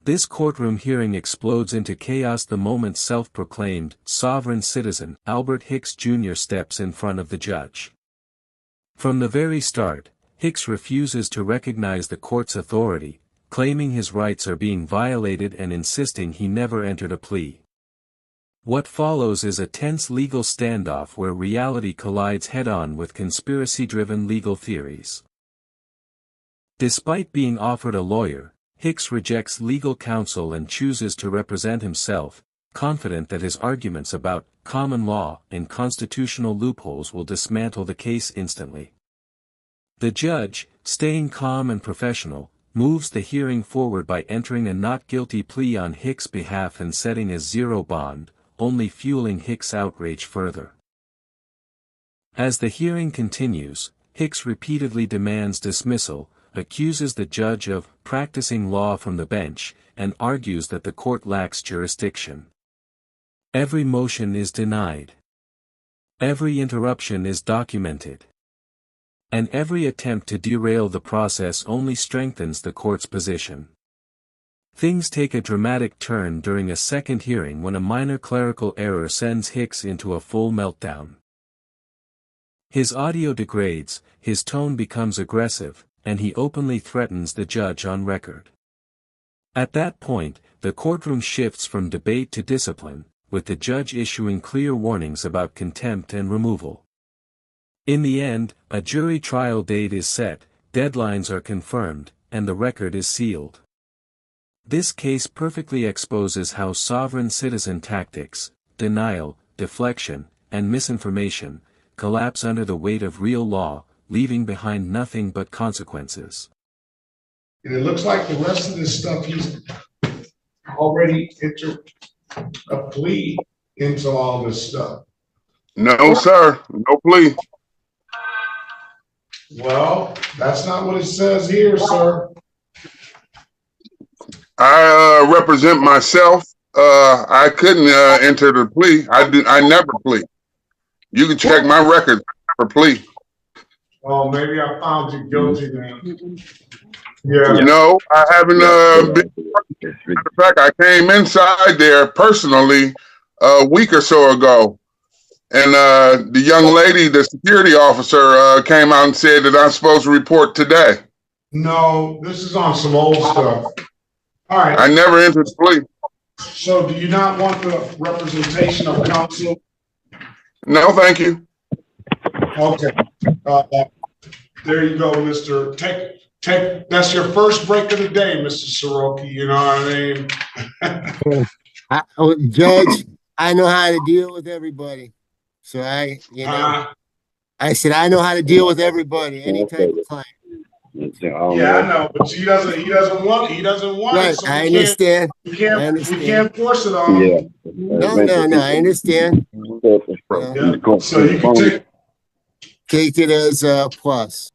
This courtroom hearing explodes into chaos the moment self-proclaimed sovereign citizen Albert Hicks Jr. steps in front of the judge. From the very start, Hicks refuses to recognize the court's authority, claiming his rights are being violated and insisting he never entered a plea. What follows is a tense legal standoff where reality collides head-on with conspiracy-driven legal theories. Despite being offered a lawyer, Hicks rejects legal counsel and chooses to represent himself, confident that his arguments about common law and constitutional loopholes will dismantle the case instantly. The judge, staying calm and professional, moves the hearing forward by entering a not guilty plea on Hicks' behalf and setting a zero bond, only fueling Hicks' outrage further. As the hearing continues, Hicks repeatedly demands dismissal, accuses the judge of practicing law from the bench, and argues that the court lacks jurisdiction. Every motion is denied. Every interruption is documented. And every attempt to derail the process only strengthens the court's position. Things take a dramatic turn during a second hearing when a minor clerical error sends Hicks into a full meltdown. His audio degrades, his tone becomes aggressive, and he openly threatens the judge on record. At that point, the courtroom shifts from debate to discipline, with the judge issuing clear warnings about contempt and removal. In the end, a jury trial date is set, deadlines are confirmed, and the record is sealed. This case perfectly exposes how sovereign citizen tactics, denial, deflection, and misinformation, collapse under the weight of real law, leaving behind nothing but consequences. And it looks like the rest of this stuff he's already entered a plea into all this stuff. No, sir. No plea. Well, that's not what it says here, sir. I represent myself. I couldn't enter the plea. I never plea. You can check my record. I never plea. Oh, maybe I found you guilty then. Yeah. No, I haven't been. Matter of fact, I came inside there personally a week or so ago. And the young lady, the security officer, came out and said that I'm supposed to report today. No, this is on some old stuff. All right. I never entered the plea. So do you not want the representation of counsel? No, thank you. Okay. There you go, Mr. Take. That's your first break of the day, Mr. Soroki. You know what I mean? Judge, I know how to deal with everybody. So I said I know how to deal with everybody, any type of client. Yeah, I know, but he doesn't want right, it. So I understand. We can't force it on him. No, I understand. Yeah. So you can take it as a plus.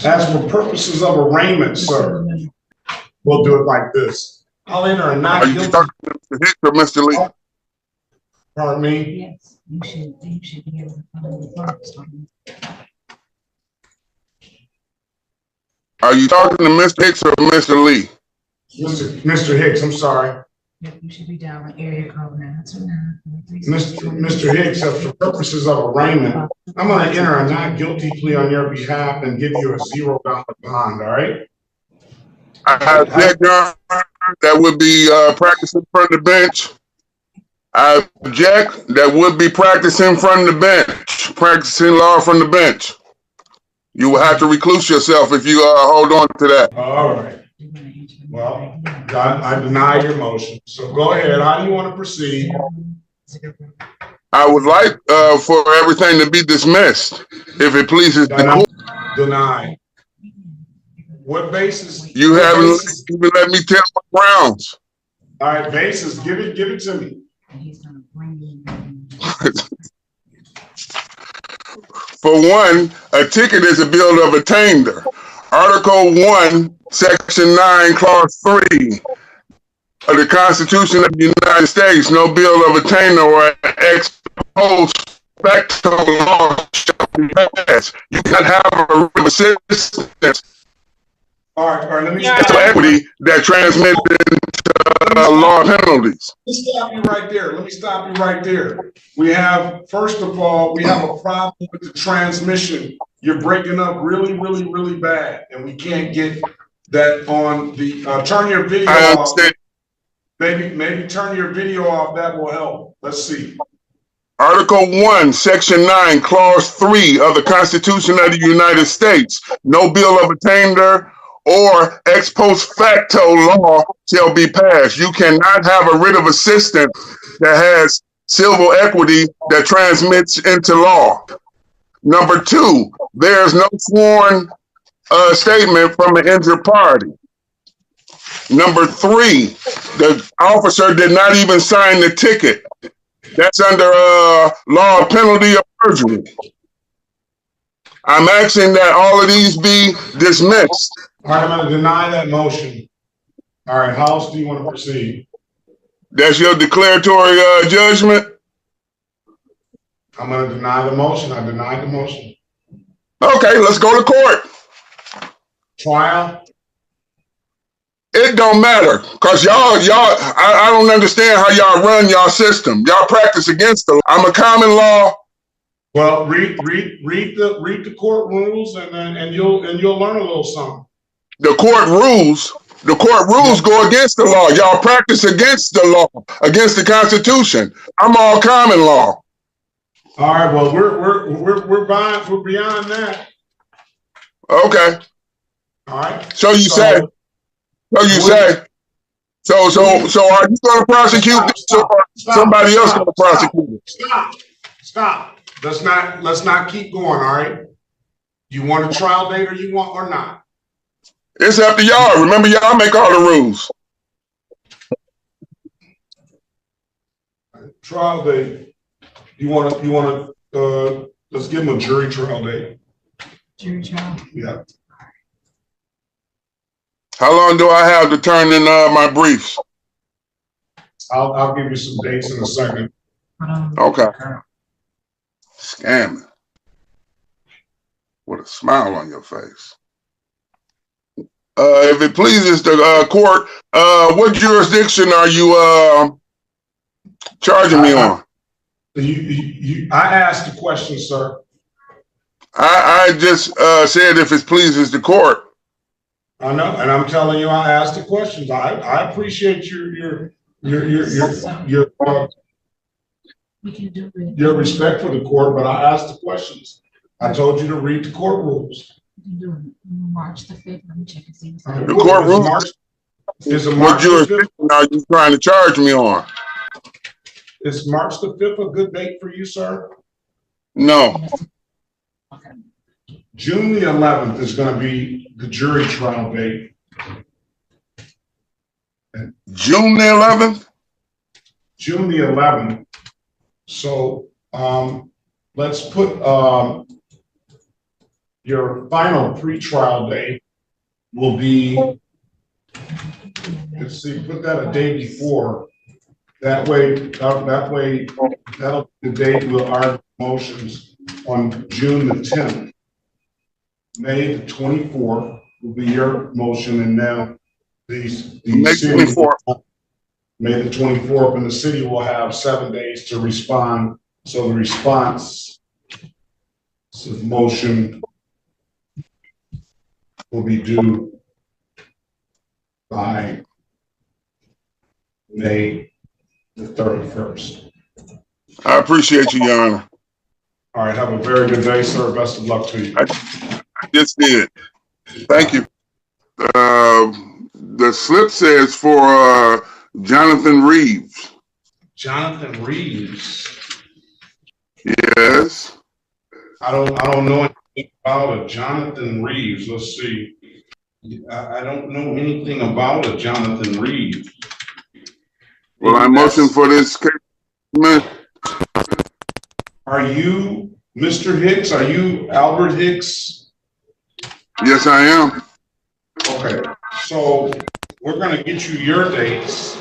As for purposes of arraignment, sir, we'll do it like this. I'll enter a not guilty. Are you talking to Mr. Hicks or Mr. Lee? Pardon me? Yes, you should be able to follow the first. Are you talking to Mr. Hicks or Mr. Lee? Mr. Hicks, I'm sorry. Yep, you should be down in area code 929. Mr. Hicks, for purposes of arraignment, I'm going to enter a not guilty plea on your behalf and give you a $0 bond, all right? I object, Your Honor. That would be practice in front of the bench. I object. That would be practice in front of the bench. Practicing law from the bench. You will have to recluse yourself if you hold on to that. All right. Well, I deny your motion. So go ahead. How do you want to proceed? I would like for everything to be dismissed, if it pleases the court. Deny. What basis? You haven't even let me tell my grounds. All right, basis. Give it to me. For one, a ticket is a bill of attainder. Article 1, Section 9, Clause 3 of the Constitution of the United States, no bill of attainder or ex post facto law shall be passed. You can have a written assistance All right, let me So stop. equity that transmitted law penalties. Let me stop you right there. Let me stop you right there. We have, first of all, we have a problem with the transmission. You're breaking up really, really, really bad, and we can't get that on the, turn your video I off. understand. Maybe turn your video off. That will help. Let's see. Article 1, Section 9, Clause 3 of the Constitution of the United States. No bill of attainder or ex post facto law shall be passed. You cannot have a writ of assistance that has civil equity that transmits into law. Number 2, there is no sworn statement from an injured party. Number 3, the officer did not even sign the ticket. That's under law of penalty of perjury. I'm asking that all of these be dismissed. All right, I'm going to deny that motion. All right, House, do you want to proceed? That's your declaratory judgment? I'm going to deny the motion. I denied the motion. Okay, let's go to court. Trial? It don't matter, because I don't understand how y'all run y'all system. Y'all practice against the law. I'm a common law. Well, read the court rules, and you'll learn a little something. The court rules go against the law. Y'all practice against the law, against the Constitution. I'm all common law. All right. Well, we're beyond that. Okay. All right. So you say. So you say. So are you going to prosecute this, or somebody else going to prosecute it? Stop. Let's not keep going. All right. You want a trial date, or not? It's up to y'all. Remember, y'all make all the rules. Trial date. You want to? Let's give him a jury trial date. Jury trial. Yeah. How long do I have to turn in my briefs? I'll give you some dates in a second. Okay. Scamming. With a smile on your face. If it pleases the court, what jurisdiction are you charging me on? I asked the question, sir. I just said if it pleases the court. I know, and I'm telling you, I asked the questions. I appreciate your respect for the court, but I asked the questions. I told you to read the court rules. March the 5th. Let me check and see. The court rules. What jurisdiction are you trying to charge me on? Is March the 5th a good date for you, sir? No. Okay. June the 11th is going to be the jury trial date. June the 11th? June the 11th. So let's put your final pretrial date will be, let's see, put that a day before. That way, that'll be the date we'll argue motions on June the 10th. May the 24th will be your motion, and now May the 24th, and the city will have 7 days to respond. So the response to the motion will be due by May the 31st. I appreciate you, Your Honor. All right, have a very good day, sir. Best of luck to you. I just did. Thank you. The slip says for Jonathan Reeves. Jonathan Reeves. Yes. I don't know anything about a Jonathan Reeves. Let's see. I don't know anything about a Jonathan Reeves. Well, I motion for this case. Are you Mr. Hicks? Are you Albert Hicks? Yes, I am. Okay, so we're going to get you your dates,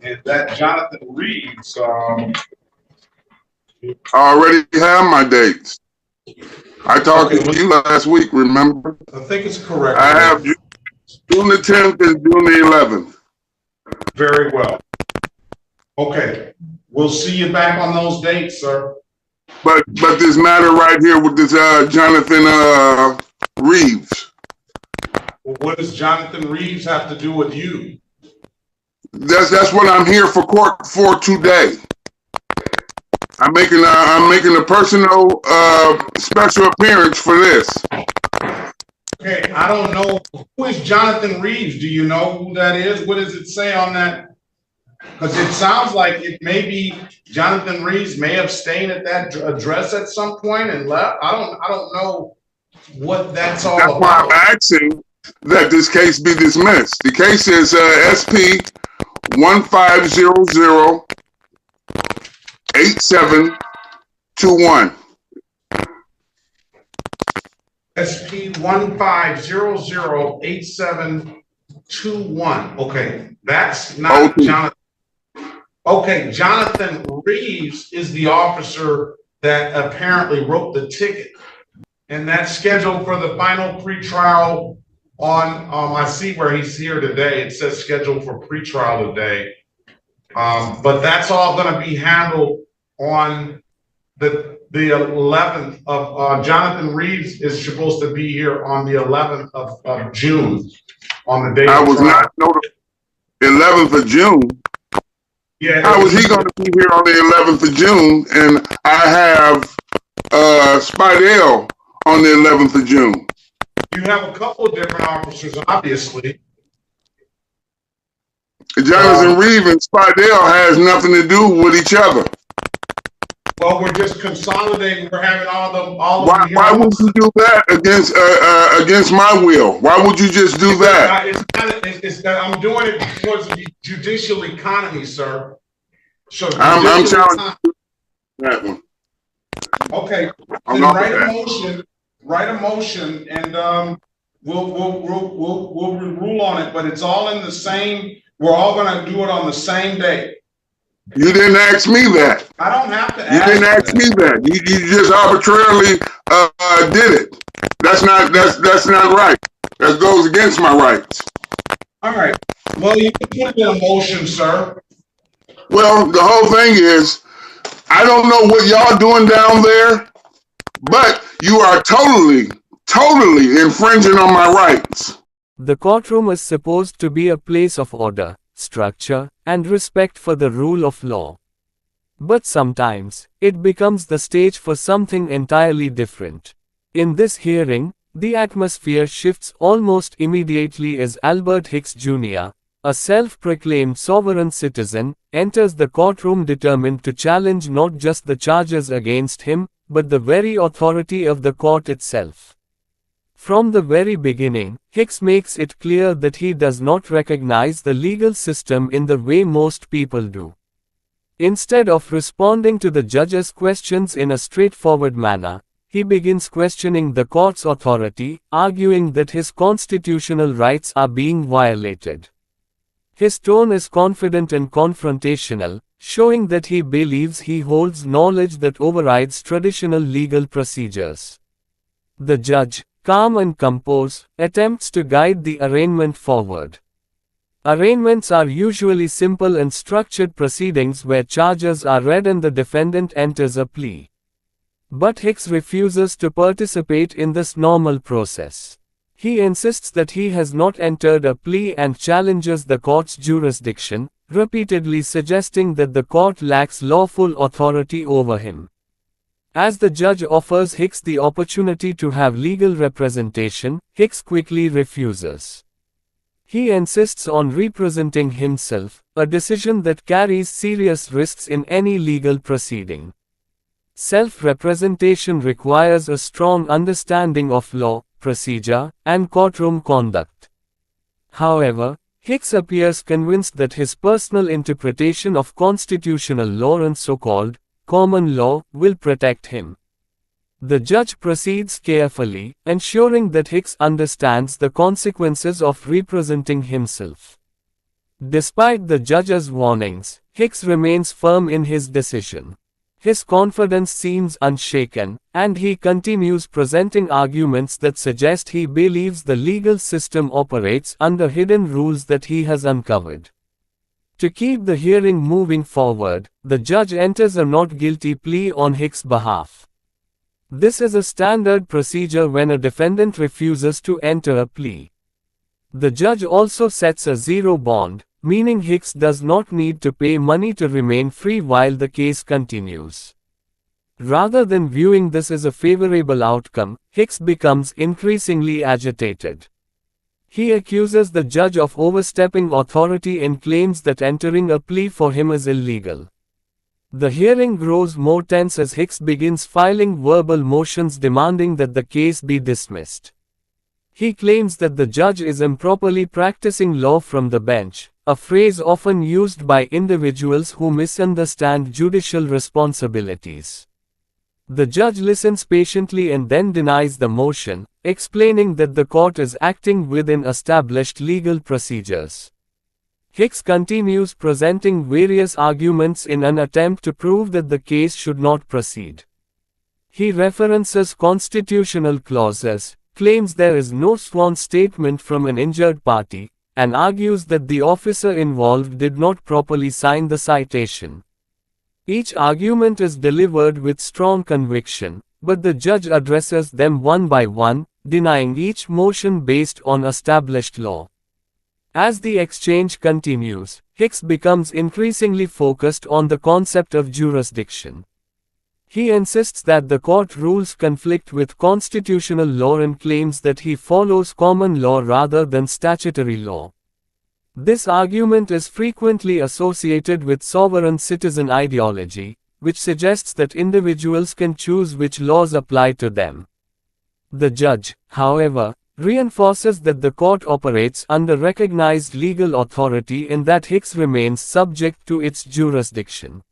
and that Jonathan Reeves. I already have my dates. I talked to you last week, remember? I think it's correct. I have you. June the 10th and June the 11th. Very well. Okay, we'll see you back on those dates, sir. But this matter right here with this Jonathan Reeves. Well, what does Jonathan Reeves have to do with you? That's what I'm here for court for today. I'm making a personal special appearance for this. Okay, I don't know. Who is Jonathan Reeves? Do you know who that is? What does it say on that? Because it sounds like it may be Jonathan Reeves may have stayed at that address at some point and left. I don't know what that's all about. That's why I'm asking that this case be dismissed. The case is SP 15008721. SP 15008721. Okay, that's not Jonathan. Okay, Jonathan Reeves is the officer that apparently wrote the ticket, and that's scheduled for the final pretrial on. I see where he's here today. It says scheduled for pretrial today, but that's all going to be handled on the 11th of. Jonathan Reeves is supposed to be here on the 11th of June, on the day. I was not notified. 11th of June. Yeah. How is he going to be here on the 11th of June? And I have Spidell on the 11th of June. You have a couple of different officers, obviously. Jonathan Reeves and Spidell has nothing to do with each other. Well, we're just consolidating. We're having all of Why would you do that against my will? Why would you just do that? I'm doing it because of the judicial economy, sir. So I'm challenging that one. Okay, then write a motion, and we'll rule on it. But it's all in the same. We're all going to do it on the same day. You didn't ask me that. I don't have to ask. You didn't ask me that. You just arbitrarily did it. That's not right. That goes against my rights. All right. Well, you can put it in a motion, sir. Well, the whole thing is, I don't know what y'all doing down there, but you are totally infringing on my rights. The courtroom is supposed to be a place of order, structure, and respect for the rule of law. But sometimes, it becomes the stage for something entirely different. In this hearing, the atmosphere shifts almost immediately as Albert Hicks Jr., a self-proclaimed sovereign citizen, enters the courtroom determined to challenge not just the charges against him, but the very authority of the court itself. From the very beginning, Hicks makes it clear that he does not recognize the legal system in the way most people do. Instead of responding to the judge's questions in a straightforward manner, he begins questioning the court's authority, arguing that his constitutional rights are being violated. His tone is confident and confrontational, showing that he believes he holds knowledge that overrides traditional legal procedures. The judge, calm and composed, attempts to guide the arraignment forward. Arraignments are usually simple and structured proceedings where charges are read and the defendant enters a plea. But Hicks refuses to participate in this normal process. He insists that he has not entered a plea and challenges the court's jurisdiction, repeatedly suggesting that the court lacks lawful authority over him. As the judge offers Hicks the opportunity to have legal representation, Hicks quickly refuses. He insists on representing himself, a decision that carries serious risks in any legal proceeding. Self-representation requires a strong understanding of law, procedure, and courtroom conduct. However, Hicks appears convinced that his personal interpretation of constitutional law and so-called common law will protect him. The judge proceeds carefully, ensuring that Hicks understands the consequences of representing himself. Despite the judge's warnings, Hicks remains firm in his decision. His confidence seems unshaken, and he continues presenting arguments that suggest he believes the legal system operates under hidden rules that he has uncovered. To keep the hearing moving forward, the judge enters a not guilty plea on Hicks' behalf. This is a standard procedure when a defendant refuses to enter a plea. The judge also sets a zero bond, meaning Hicks does not need to pay money to remain free while the case continues. Rather than viewing this as a favorable outcome, Hicks becomes increasingly agitated. He accuses the judge of overstepping authority and claims that entering a plea for him is illegal. The hearing grows more tense as Hicks begins filing verbal motions demanding that the case be dismissed. He claims that the judge is improperly practicing law from the bench, a phrase often used by individuals who misunderstand judicial responsibilities. The judge listens patiently and then denies the motion, explaining that the court is acting within established legal procedures. Hicks continues presenting various arguments in an attempt to prove that the case should not proceed. He references constitutional clauses, claims there is no sworn statement from an injured party, and argues that the officer involved did not properly sign the citation. Each argument is delivered with strong conviction, but the judge addresses them one by one, denying each motion based on established law. As the exchange continues, Hicks becomes increasingly focused on the concept of jurisdiction. He insists that the court rules conflict with constitutional law and claims that he follows common law rather than statutory law. This argument is frequently associated with sovereign citizen ideology, which suggests that individuals can choose which laws apply to them. The judge, however, reinforces that the court operates under recognized legal authority and that Hicks remains subject to its jurisdiction.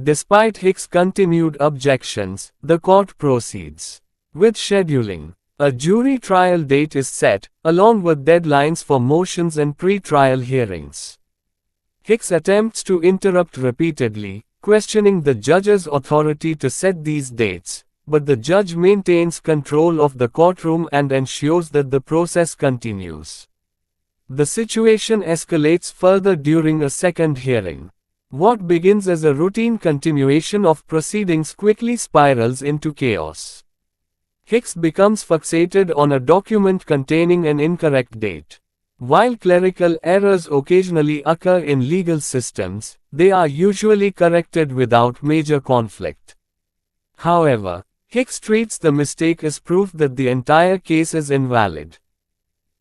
Despite Hicks' continued objections, the court proceeds with scheduling. A jury trial date is set, along with deadlines for motions and pre-trial hearings. Hicks attempts to interrupt repeatedly, questioning the judge's authority to set these dates, but the judge maintains control of the courtroom and ensures that the process continues. The situation escalates further during a second hearing. What begins as a routine continuation of proceedings quickly spirals into chaos. Hicks becomes fixated on a document containing an incorrect date. While clerical errors occasionally occur in legal systems, they are usually corrected without major conflict. However, Hicks treats the mistake as proof that the entire case is invalid.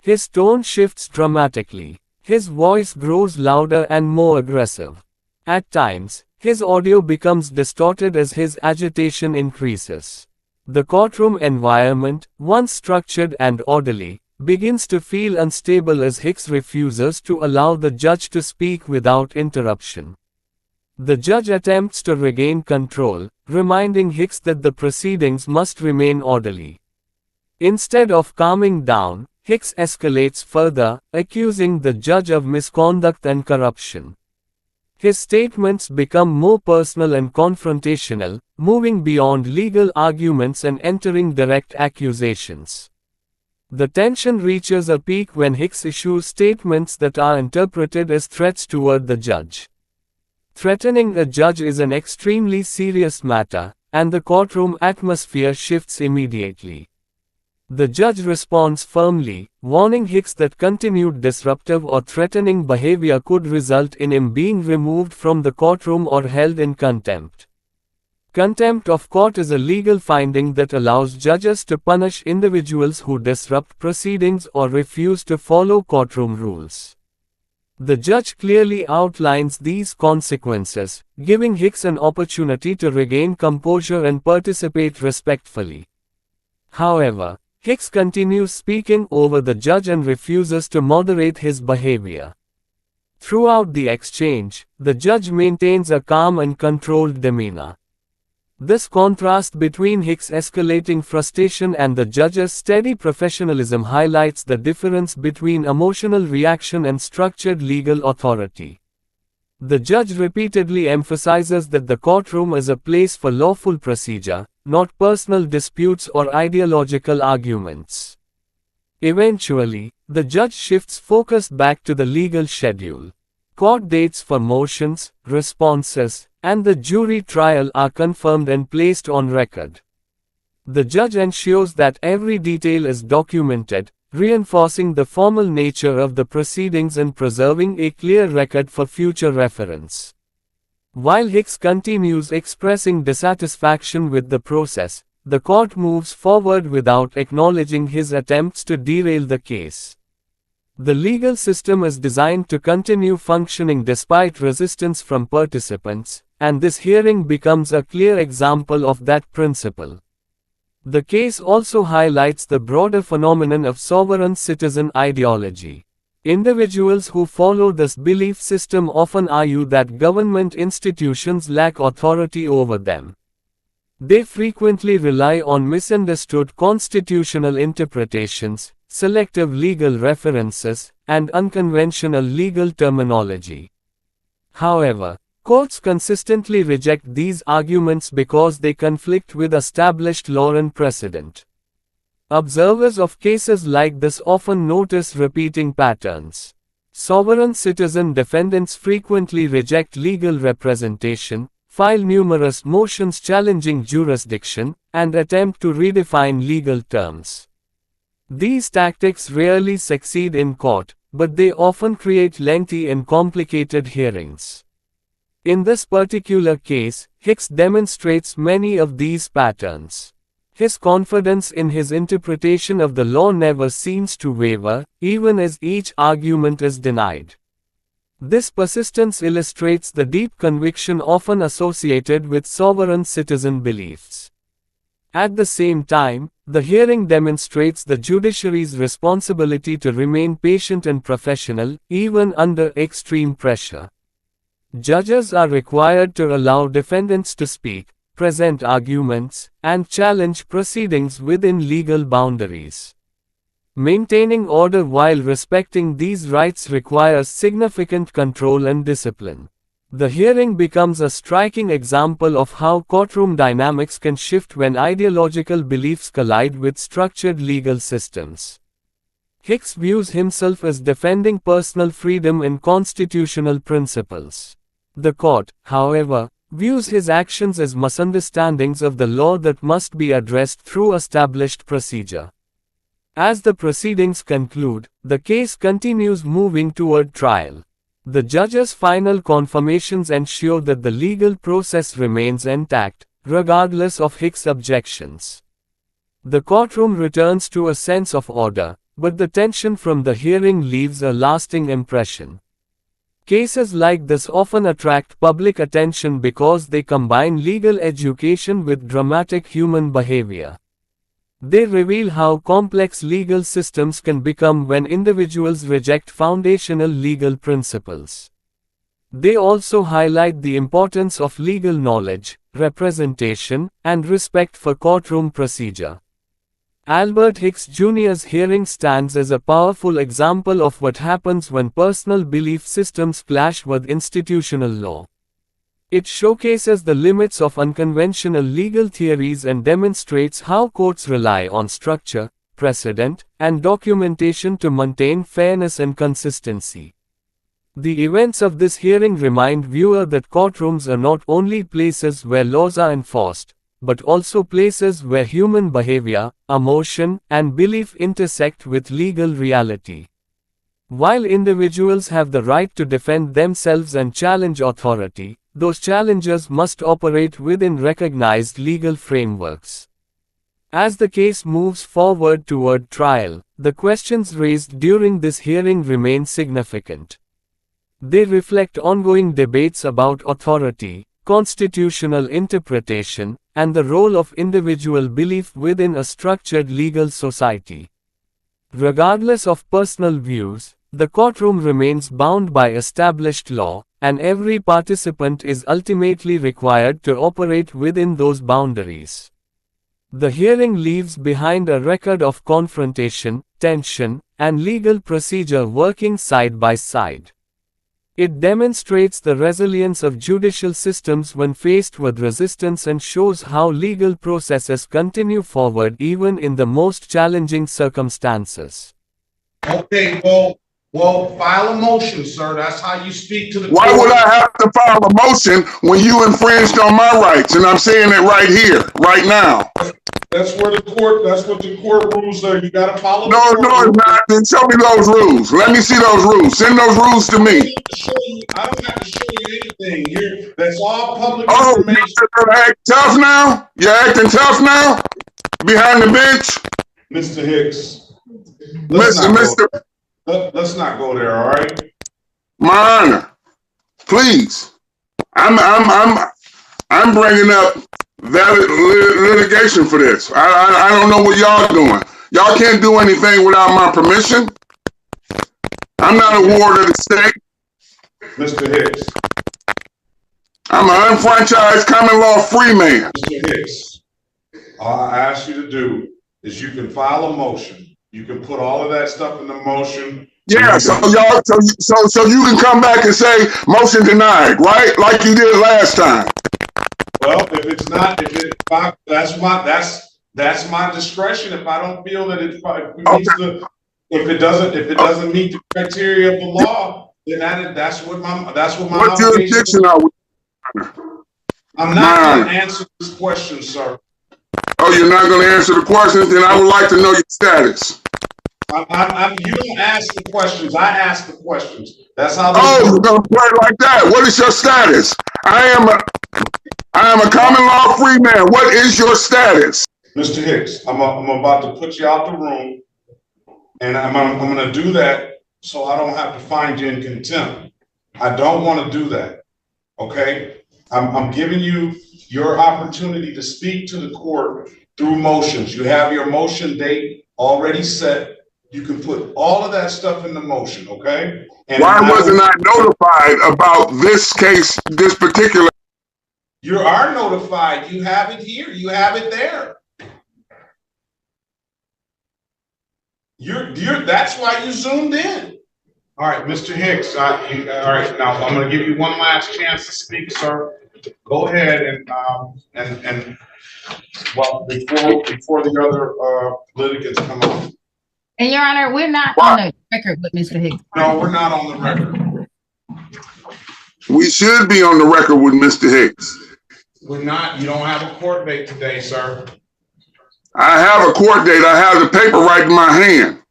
His tone shifts dramatically. His voice grows louder and more aggressive. At times, his audio becomes distorted as his agitation increases. The courtroom environment, once structured and orderly, begins to feel unstable as Hicks refuses to allow the judge to speak without interruption. The judge attempts to regain control, reminding Hicks that the proceedings must remain orderly. Instead of calming down, Hicks escalates further, accusing the judge of misconduct and corruption. His statements become more personal and confrontational, moving beyond legal arguments and entering direct accusations. The tension reaches a peak when Hicks issues statements that are interpreted as threats toward the judge. Threatening a judge is an extremely serious matter, and the courtroom atmosphere shifts immediately. The judge responds firmly, warning Hicks that continued disruptive or threatening behavior could result in him being removed from the courtroom or held in contempt. Contempt of court is a legal finding that allows judges to punish individuals who disrupt proceedings or refuse to follow courtroom rules. The judge clearly outlines these consequences, giving Hicks an opportunity to regain composure and participate respectfully. However, Hicks continues speaking over the judge and refuses to moderate his behavior. Throughout the exchange, the judge maintains a calm and controlled demeanor. This contrast between Hicks' escalating frustration and the judge's steady professionalism highlights the difference between emotional reaction and structured legal authority. The judge repeatedly emphasizes that the courtroom is a place for lawful procedure, not personal disputes or ideological arguments. Eventually, the judge shifts focus back to the legal schedule. Court dates for motions, responses, and the jury trial are confirmed and placed on record. The judge ensures that every detail is documented, reinforcing the formal nature of the proceedings and preserving a clear record for future reference. While Hicks continues expressing dissatisfaction with the process, the court moves forward without acknowledging his attempts to derail the case. The legal system is designed to continue functioning despite resistance from participants, and this hearing becomes a clear example of that principle. The case also highlights the broader phenomenon of sovereign citizen ideology. Individuals who follow this belief system often argue that government institutions lack authority over them. They frequently rely on misunderstood constitutional interpretations, selective legal references, and unconventional legal terminology. However, courts consistently reject these arguments because they conflict with established law and precedent. Observers of cases like this often notice repeating patterns. Sovereign citizen defendants frequently reject legal representation, file numerous motions challenging jurisdiction, and attempt to redefine legal terms. These tactics rarely succeed in court, but they often create lengthy and complicated hearings. In this particular case, Hicks demonstrates many of these patterns. His confidence in his interpretation of the law never seems to waver, even as each argument is denied. This persistence illustrates the deep conviction often associated with sovereign citizen beliefs. At the same time, the hearing demonstrates the judiciary's responsibility to remain patient and professional, even under extreme pressure. Judges are required to allow defendants to speak, present arguments, and challenge proceedings within legal boundaries. Maintaining order while respecting these rights requires significant control and discipline. The hearing becomes a striking example of how courtroom dynamics can shift when ideological beliefs collide with structured legal systems. Hicks views himself as defending personal freedom and constitutional principles. The court, however, views his actions as misunderstandings of the law that must be addressed through established procedure. As the proceedings conclude, the case continues moving toward trial. The judge's final confirmations ensure that the legal process remains intact, regardless of Hicks' objections. The courtroom returns to a sense of order, but the tension from the hearing leaves a lasting impression. Cases like this often attract public attention because they combine legal education with dramatic human behavior. They reveal how complex legal systems can become when individuals reject foundational legal principles. They also highlight the importance of legal knowledge, representation, and respect for courtroom procedure. Albert Hicks Jr.'s hearing stands as a powerful example of what happens when personal belief systems clash with institutional law. It showcases the limits of unconventional legal theories and demonstrates how courts rely on structure, precedent, and documentation to maintain fairness and consistency. The events of this hearing remind viewers that courtrooms are not only places where laws are enforced, but also places where human behavior, emotion, and belief intersect with legal reality. While individuals have the right to defend themselves and challenge authority, those challenges must operate within recognized legal frameworks. As the case moves forward toward trial, the questions raised during this hearing remain significant. They reflect ongoing debates about authority, constitutional interpretation, and the role of individual belief within a structured legal society. Regardless of personal views, the courtroom remains bound by established law, and every participant is ultimately required to operate within those boundaries. The hearing leaves behind a record of confrontation, tension, and legal procedure working side by side. It demonstrates the resilience of judicial systems when faced with resistance and shows how legal processes continue forward even in the most challenging circumstances. Okay, well, file a motion, sir. That's how you speak to the Why court. would I have to file a motion when you infringed on my rights? And I'm saying it right here, right now. That's what the court rules are. You gotta follow the No, court no, it's rules. not. Then show me those rules. Let me see those rules. Send those rules to me. I don't have to show you anything. That's all public Oh, information. you're acting tough now? You're acting tough now? Behind the bench? Mr. Hicks, let's not go there, all right? My Honor, please. I'm bringing up valid litigation for this. I don't know what y'all doing. Y'all can't do anything without my permission. I'm not a ward of the state. Mr. Hicks. I'm an unfranchised common law free man. Mr. Hicks, all I ask you to do is you can file a motion. You can put all of that stuff in the motion. Yeah, so you can come back and say motion denied, right? Like you did last time. Well, that's my discretion. If I don't feel that if it doesn't meet the criteria of the law, then that's what my What jurisdiction are we? I'm not going to answer this question, sir. Oh, you're not going to answer the questions? Then I would like to know your status. You don't ask the questions. I ask the questions. That's how. You're going to play like that. What is your status? I am a common law free man. What is your status? Mr. Hicks, I'm about to put you out the room, and I'm going to do that so I don't have to find you in contempt. I don't want to do that. Okay? I'm giving you your opportunity to speak to the court through motions. You have your motion date already set. You can put all of that stuff in the motion, okay? And why wasn't I notified about this case, this particular? You are notified. You have it here. You have it there. That's why you zoomed in. All right, Mr. Hicks. All right, now I'm going to give you one last chance to speak, sir. Go ahead and well, before the other litigants come on. And Your Honor, we're not on the record with Mr. Hicks. No, we're not on the record. We should be on the record with Mr. Hicks. We're not. You don't have a court date today, sir. I have a court date. I have the paper right in my hand.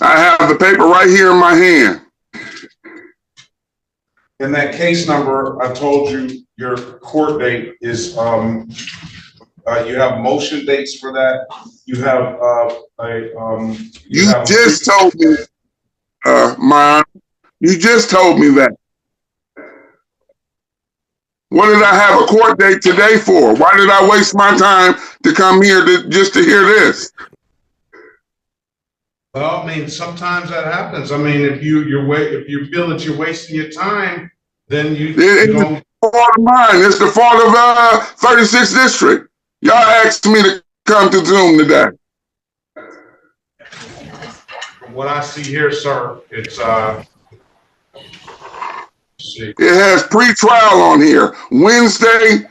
I have the paper right here in my hand. In that case number, I told you your court date is, you have motion dates for that. You have, you just told me, you just told me that. What did I have a court date today for? Why did I waste my time to come here just to hear this? Well, I mean, sometimes that happens. I mean, if you feel that you're wasting your time, then you don't. It's the fault of mine. It's the fault of 36th District. Y'all asked me to come to Zoom today. From what I see here, sir, it's it has pre-trial on here. Wednesday,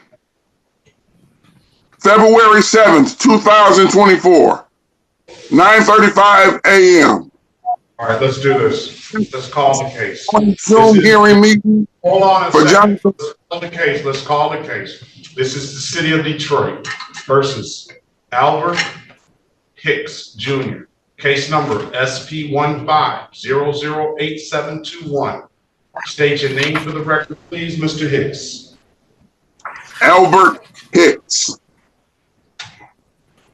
February 7th, 2024. 9:35 a.m. All right, let's do this. Let's call the case. Zoom hearing meeting. Hold on a for second. Let's call the case. Let's call the case. This is the city of Detroit versus Albert Hicks Jr. Case number SP15008721. State your name for the record, please, Mr. Hicks. Albert Hicks.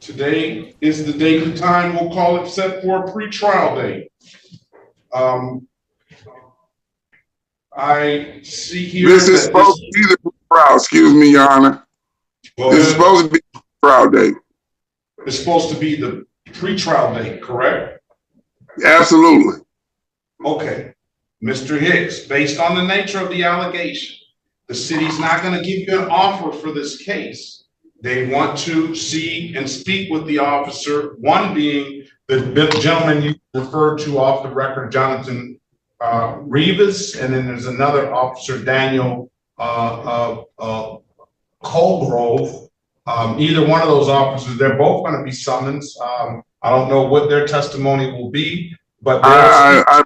Today is the date and time we'll call it set for a pre-trial date. I see here. This is supposed to be the trial. Excuse me, Your Honor. This is supposed to be the trial date. It's supposed to be the pre-trial date, correct? Absolutely. Okay. Mr. Hicks, based on the nature of the allegation, the city's not going to give you an offer for this case. They want to see and speak with the officer, one being the gentleman you referred to off the record, Jonathan Rivas, and then there's another officer, Daniel Colgrove. Either one of those officers, they're both going to be summoned. I don't know what their testimony will be, but I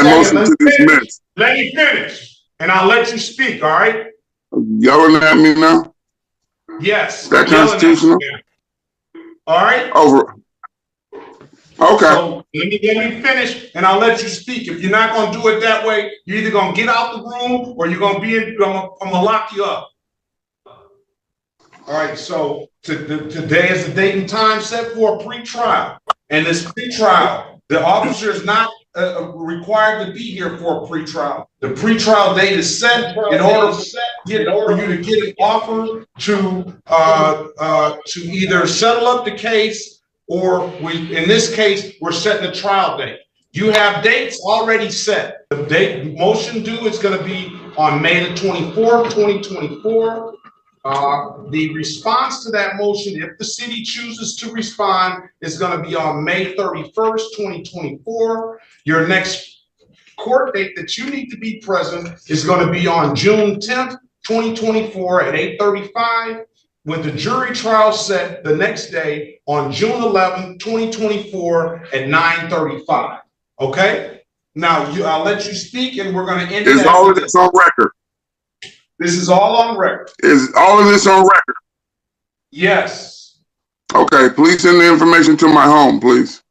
motion to dismiss. Let me finish, and I'll let you speak. All right? Yelling at me now? Yes. That constitutional? All right. Over. Okay. So let me finish, and I'll let you speak. If you're not going to do it that way, you're either going to get out the room, or you're going to be in. I'm going to lock you up. All right, so today is the date and time set for a pre-trial. And this pre-trial, the officer is not required to be here for a pre-trial. The pre-trial date is set in order for you to get an offer to either settle up the case, or in this case, we're setting a trial date. You have dates already set. The date motion due is going to be on May the 24th, 2024. The response to that motion, if the city chooses to respond, is going to be on May 31st, 2024. Your next court date that you need to be present is going to be on June 10th, 2024 at 8:35, with the jury trial set the next day on June 11th, 2024 at 9:35. Okay? Now, I'll let you speak, and we're going to end. Is all of this on record? This is all on record. Is all of this on record? Yes. Okay, please send the information to my home, please.